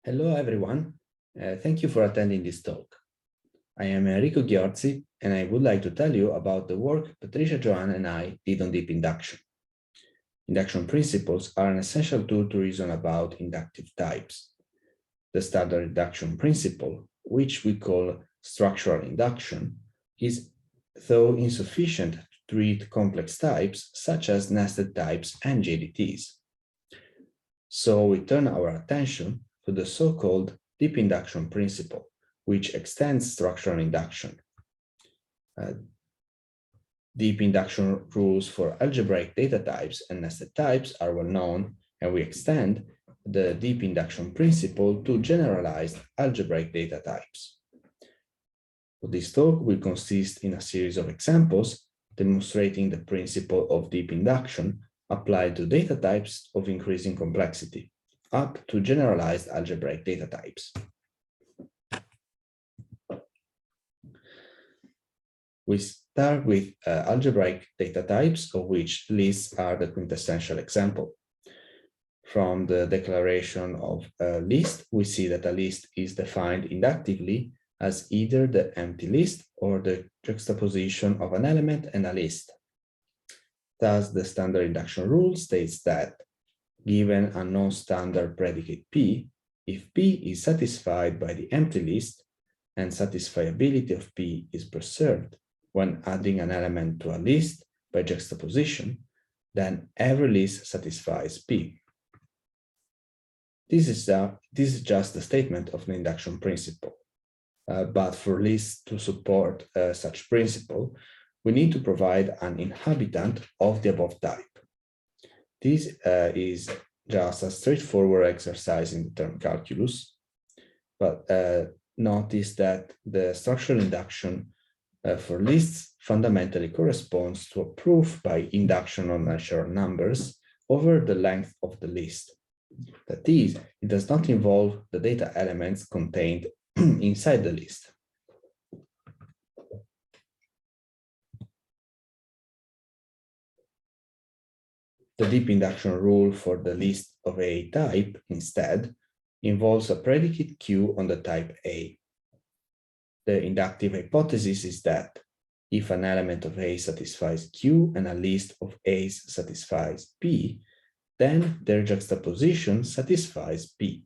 Hello, everyone. Thank you for attending this talk. I am Enrico Ghiorzi, and I would like to tell you about the work Patricia, Joanne, and I did on deep induction. Induction principles are an essential tool to reason about inductive types. The standard induction principle, which we call structural induction, is though insufficient to treat complex types such as nested types and GADTs. So we turn our attention to the so-called deep induction principle, which extends structural induction. Deep induction rules for algebraic data types and nested types are well known, and we extend the deep induction principle to generalized algebraic data types. So this talk will consist in a series of examples demonstrating the principle of deep induction applied to data types of increasing complexity, up to generalized algebraic data types. We start with algebraic data types, of which lists are the quintessential example. From the declaration of a list, we see that a list is defined inductively as either the empty list or the juxtaposition of an element and a list. Thus, the standard induction rule states that given a non-standard predicate P, if P is satisfied by the empty list and satisfiability of P is preserved when adding an element to a list by juxtaposition, then every list satisfies P. This is just a statement of the induction principle. But for lists to support such principle, we need to provide an inhabitant of the above type. This is just a straightforward exercise in the term calculus, but notice that the structural induction for lists fundamentally corresponds to a proof by induction on natural numbers over the length of the list. That is, it does not involve the data elements contained inside the list. The deep induction rule for the list of A type, instead, involves a predicate Q on the type A. The inductive hypothesis is that if an element of A satisfies Q and a list of A's satisfies P, then their juxtaposition satisfies P.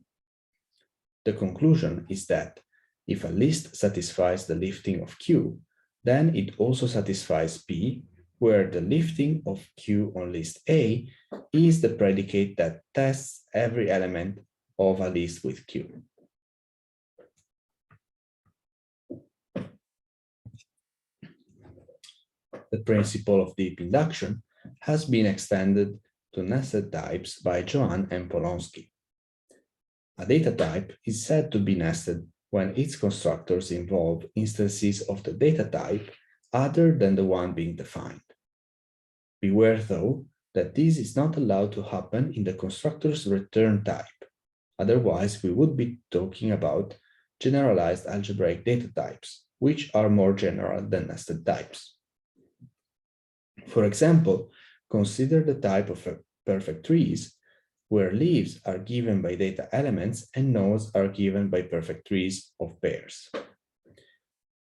The conclusion is that if a list satisfies the lifting of Q, then it also satisfies P, where the lifting of Q on list A is the predicate that tests every element of a list with Q. The principle of deep induction has been extended to nested types by Joanne and Polonsky. A data type is said to be nested when its constructors involve instances of the data type other than the one being defined. Beware, though, that this is not allowed to happen in the constructor's return type. Otherwise, we would be talking about generalized algebraic data types, which are more general than nested types. For example, consider the type of perfect trees, where leaves are given by data elements and nodes are given by perfect trees of pairs.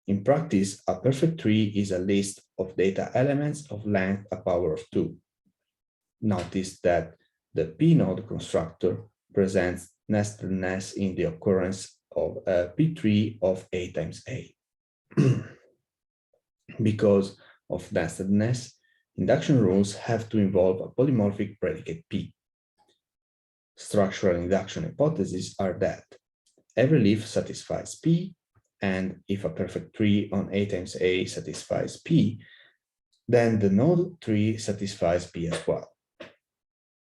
In practice, a perfect tree is a list of data elements of length a power of 2. Notice that the P-node constructor presents nestedness in the occurrence of a P3 of A times A. Because of nestedness, induction rules have to involve a polymorphic predicate P. Structural induction hypotheses are that every leaf satisfies P, and if a perfect tree on A times A satisfies P, then the node tree satisfies P as well.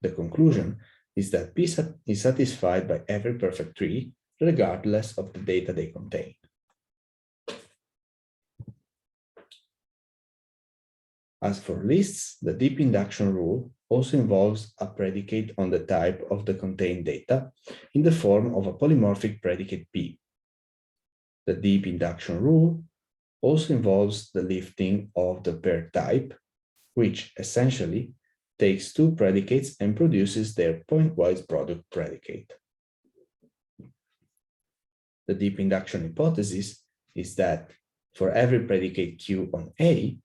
The conclusion is that P is satisfied by every perfect tree, regardless of the data they contain. As for lists, the deep induction rule also involves a predicate on the type of the contained data in the form of a polymorphic predicate P. The deep induction rule also involves the lifting of the pair type, which essentially takes two predicates and produces their pointwise product predicate. the deep induction hypothesis is that for every predicate Q on A,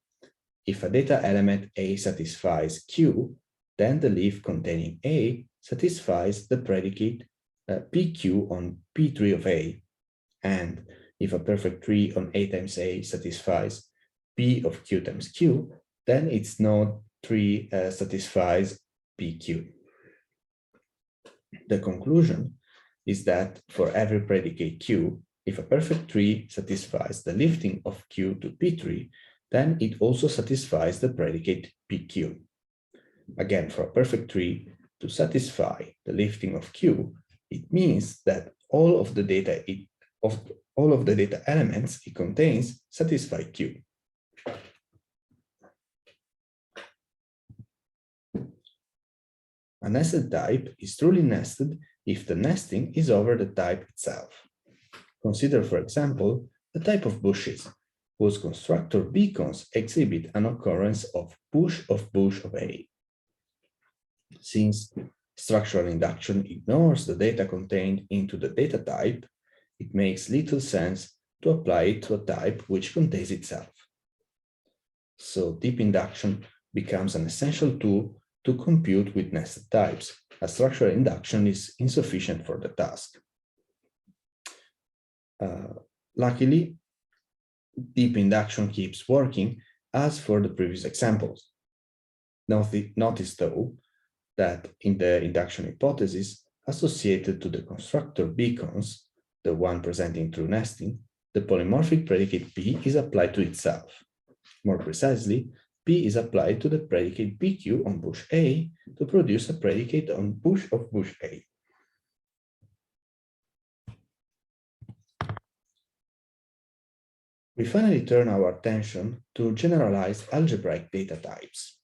if a data element A satisfies Q, then the leaf containing A satisfies the predicate PQ on P3 of A. And if a perfect tree on A times A satisfies P of Q times Q, then its node tree satisfies PQ. The conclusion is that for every predicate Q, if a perfect tree satisfies the lifting of Q to P3, then it also satisfies the predicate PQ. Again, for a perfect tree to satisfy the lifting of Q, it means that all of the data elements it contains satisfy Q. A nested type is truly nested if the nesting is over the type itself. Consider, for example, the type of bushes, whose constructor beacons exhibit an occurrence of bush of A. Since structural induction ignores the data contained into the data type, it makes little sense to apply it to a type which contains itself. So deep induction becomes an essential tool to compute with nested types, as structural induction is insufficient for the task. Luckily, deep induction keeps working as for the previous examples. Notice though that in the induction hypothesis associated to the constructor beacons, the one presenting true nesting, the polymorphic predicate P is applied to itself. More precisely, P is applied to the predicate PQ on bush A to produce a predicate on bush of bush A. We finally turn our attention to generalized algebraic data types.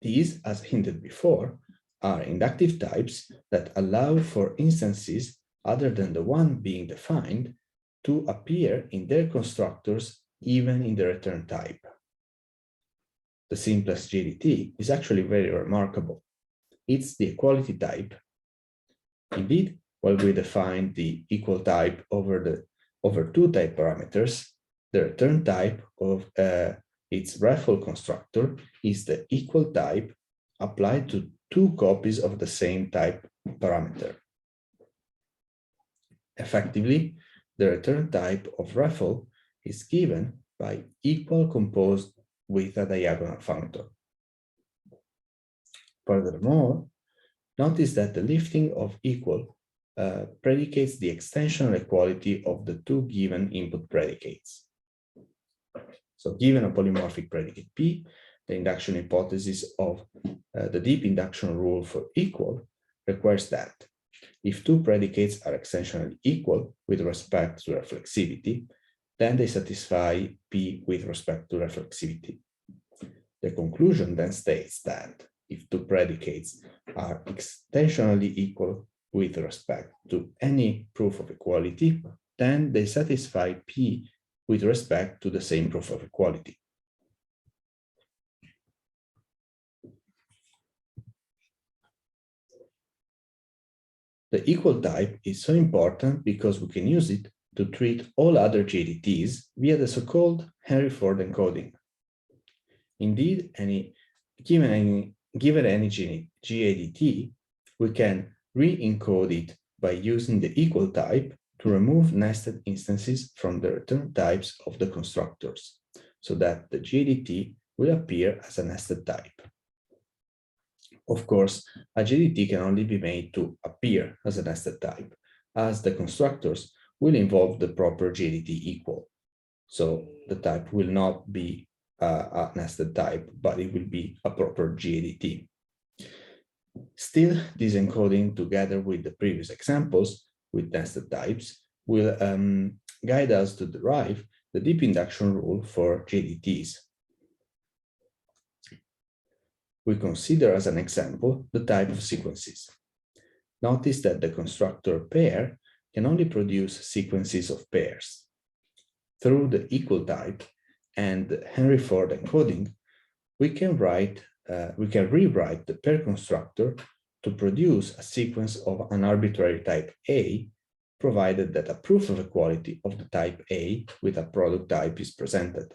These, as hinted before, are inductive types that allow for instances other than the one being defined to appear in their constructors even in the return type. The simplest GADT is actually very remarkable. It's the equality type. Indeed, while we define the equal type over two type parameters, the return type of its raffle constructor is the equal type applied to two copies of the same type parameter. Effectively, the return type of raffle is given by equal composed with a diagonal functor. Furthermore, notice that the lifting of equal predicates the extensional equality of the two given input predicates. So given a polymorphic predicate P, the induction hypothesis of the deep induction rule for equal requires that if two predicates are extensionally equal with respect to reflexivity, then they satisfy P with respect to reflexivity. The conclusion then states that if two predicates are extensionally equal with respect to any proof of equality, then they satisfy P with respect to the same proof of equality. The equal type is so important because we can use it to treat all other GADTs via the so-called Henry Ford encoding. Indeed, given any GADT, we can re-encode it by using the equal type to remove nested instances from the return types of the constructors, so that the GADT will appear as a nested type. Of course, a GADT can only be made to appear as a nested type, as the constructors will involve the proper GADT equal. So the type will not be a nested type, but it will be a proper GADT. Still, this encoding, together with the previous examples with nested types, will guide us to derive the deep induction rule for GADTs. We consider as an example the type of sequences. Notice that the constructor pair can only produce sequences of pairs. Through the equal type and the Henry Ford encoding, we can rewrite the pair constructor to produce a sequence of an arbitrary type A provided that a proof of equality of the type A with a product type is presented.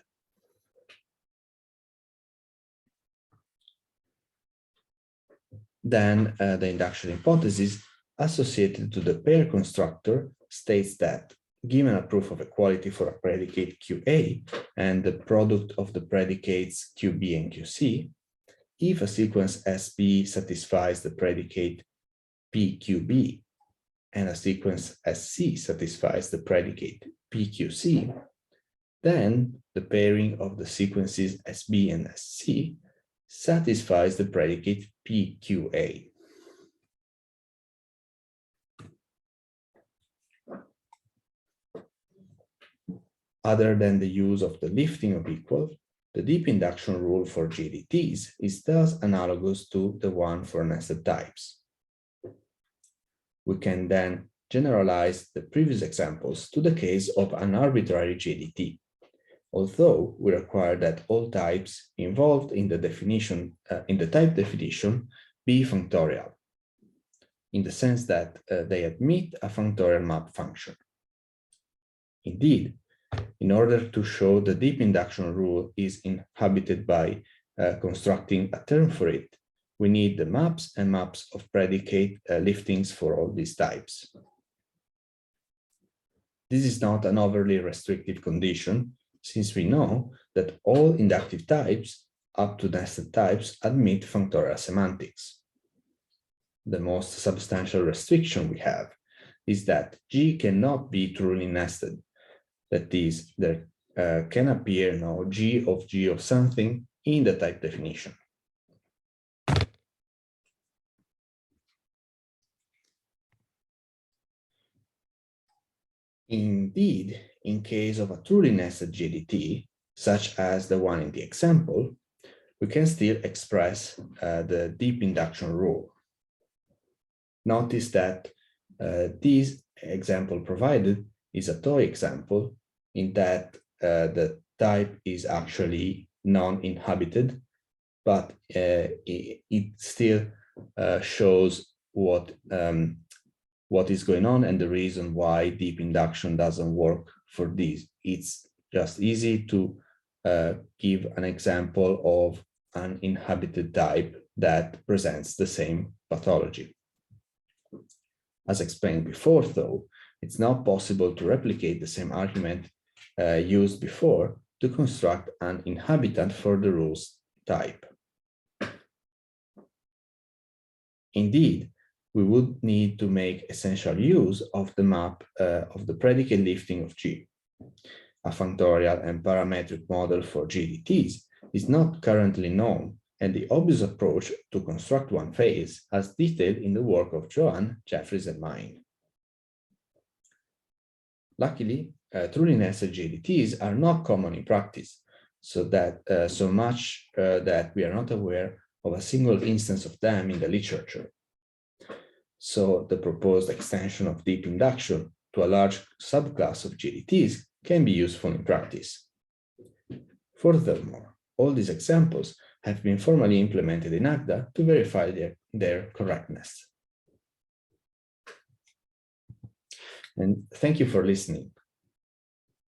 Then the induction hypothesis associated to the pair constructor states that given a proof of equality for a predicate QA and the product of the predicates QB and QC, if a sequence SB satisfies the predicate PQB and a sequence SC satisfies the predicate PQC, then the pairing of the sequences SB and SC satisfies the predicate PQA. Other than the use of the lifting of equal, the deep induction rule for GADTs is thus analogous to the one for nested types. We can then generalize the previous examples to the case of an arbitrary GADT, although we require that all types involved in the definition, in the type definition, be functorial, in the sense that they admit a functorial map function. Indeed, in order to show the deep induction rule is inhabited by constructing a term for it, we need the maps and maps of predicate liftings for all these types. This is not an overly restrictive condition, since we know that all inductive types up to nested types admit functorial semantics. The most substantial restriction we have is that G cannot be truly nested. That is, there can appear no G of something in the type definition. Indeed, in case of a truly nested GADT, such as the one in the example, we can still express the deep induction rule. Notice that this example provided is a toy example in that the type is actually non-inhabited, but it still shows what is going on and the reason why deep induction doesn't work for this. It's just easy to give an example of an inhabited type that presents the same pathology. As explained before, though, it's not possible to replicate the same argument used before to construct an inhabitant for the rules type. Indeed, we would need to make essential use of the map of the predicate lifting of G. A functorial and parametric model for GADTs is not currently known, and the obvious approach to construct one fails, as detailed in the work of Johan, Jeffries, and mine. Luckily, truly nested GADTs are not common in practice, so much that we are not aware of a single instance of them in the literature. So the proposed extension of deep induction to a large subclass of GADTs can be useful in practice. Furthermore, all these examples have been formally implemented in AGDA to verify their correctness. And thank you for listening.